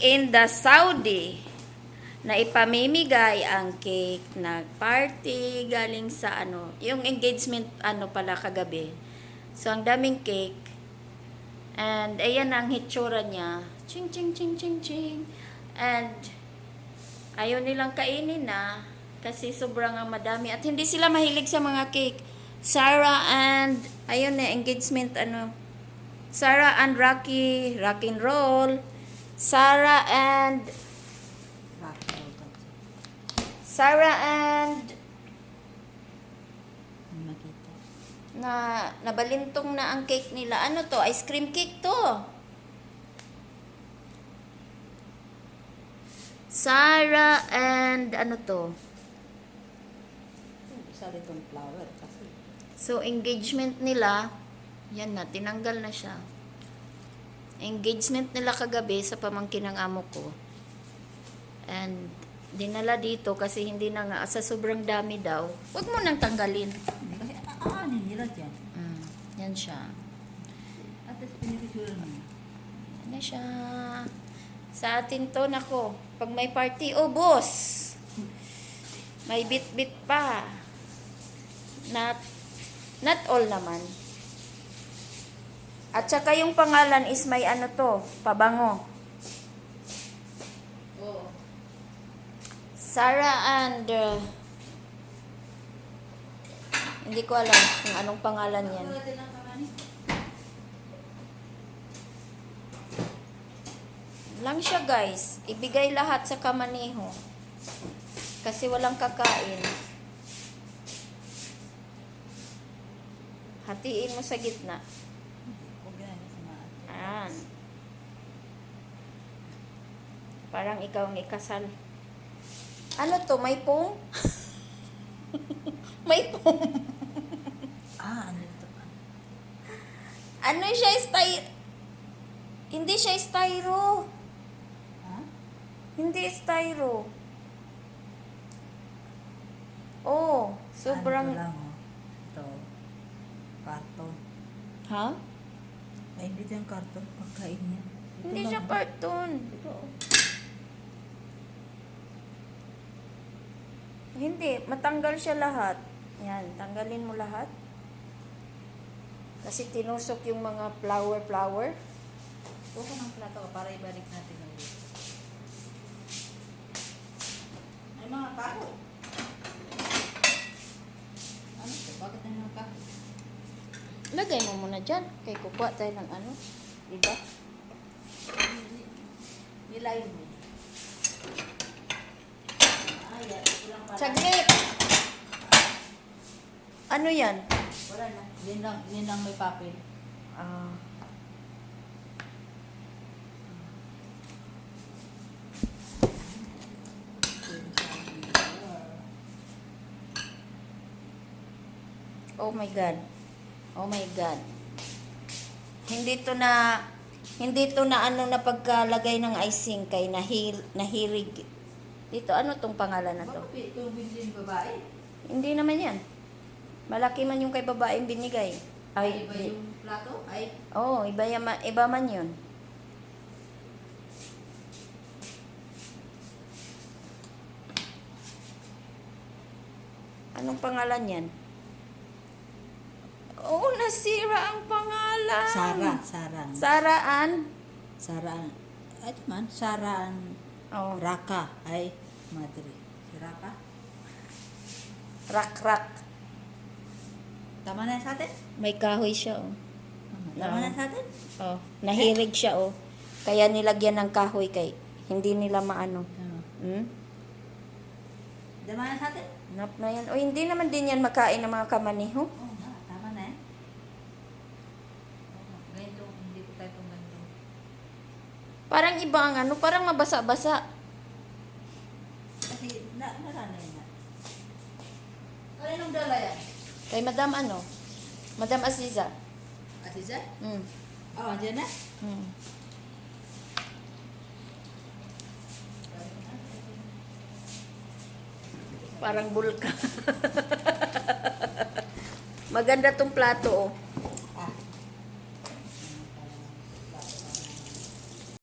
in the Saudi na ipamimigay ang cake na party galing sa yung engagement pala kagabi. So ang daming cake. And ayan ang hitsura niya. Ching ching ching ching ching. And ayaw nilang kainin na kasi sobrang madami at hindi sila mahilig sa mga cake. Sarah and ayun na engagement Sarah and Rocky, rock and roll. Sarah and nabalintong na ang cake nila. Ano to? Ice cream cake to. Sarah and ano to? Isa litong flower kasi. So engagement nila, yan na, tinanggal na siya. Engagement nila kagabi sa pamangkin ng amo ko. And dinala dito kasi hindi na nga, sa sobrang dami daw. Huwag mo nang tanggalin. Hindi kasi aanin nila dyan. Yan siya. At least pinipicture mo. Yan na siya. Sa atin to, nako. Pag may party, oh boss. May bit-bit pa. Not all naman. At saka yung pangalan is may ano to, pabango. Oo. Sarah and hindi ko alam kung anong pangalan yan. Lang siya guys. Ibigay lahat sa kamaniho. Kasi walang kakain. Hatiin mo sa gitna. Ayan. Parang ikaw ang ikasal. Ano to? May pong? May pong. Ano ito? Ano siya? Hindi siya styro. Ha? Hindi styro. Oh, sobrang... Ano lang, oh. Ito. Karton. Ha? Ay, hindi ito yung karton. Pagkain niya. Ito Hindi lang, siya oh. cartoon. Ito, oh. Hindi, matanggal siya lahat. Yan, tanggalin mo lahat. Kasi tinusok yung mga flower. Kuha ng plato ka para ibalik natin ang dito. Ay, mga kahoy. Ano ito? Bakit na mga kahoy? Lagay mo muna dyan. Kaya kukuha tayo ng diba? Nilayin mo. Ayan, kulang pala. Saglit! Ano yan? Wala na. Yan lang may papel. Oh my God. Oh my God. Hindi to na na pagkalagay ng icing kay nahirig. Dito, ano tong pangalan na to? Bakit ito bilhin babae? Hindi naman yan. Malaki man yung kay babaeng binigay. Ay, iba yung plato? Ay, Oo, iba man yun. Anong pangalan yan? Oo, nasira ang pangalan. Saraan. Ay, man, Saraan. Oh, Raka. Ay, madre. Si Raka. rak. Tama na yan sa atin? May kahoy siya, oh. Tama na sa atin? Oh, nahirig siya, oh. Kaya nilagyan ng kahoy kay hindi nila maano. Tama na sa atin? Nap na yan. O, hindi naman din yan makain ng mga kamaniho. Oo na, tama na yan. Ganito, hindi ko tayo itong ganito. Parang iba ang parang mabasa-basa. Kasi, narana yan na. Kaninong dala yan? Kay Madam Madam Aziza. Atiza? Mm. Oo, andyan na? Mm. Parang bulka. Maganda tong plato, oh.